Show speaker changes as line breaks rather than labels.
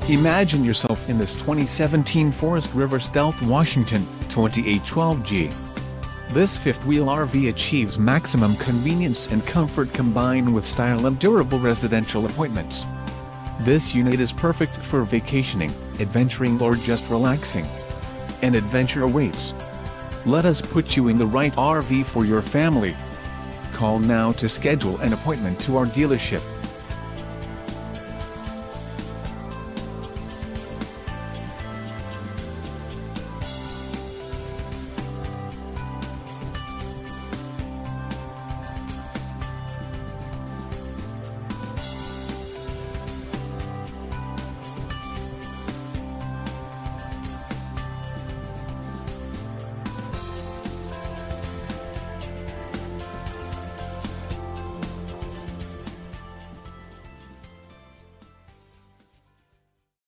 Imagine yourself in this 2017 Forest River Stealth Washington 2812G. This fifth-wheel RV achieves maximum convenience and comfort combined with style and durable residential appointments. This unit is perfect for vacationing, adventuring or just relaxing. An adventure awaits. Let us put you in the right RV for your family. Call now to schedule an appointment to our dealership.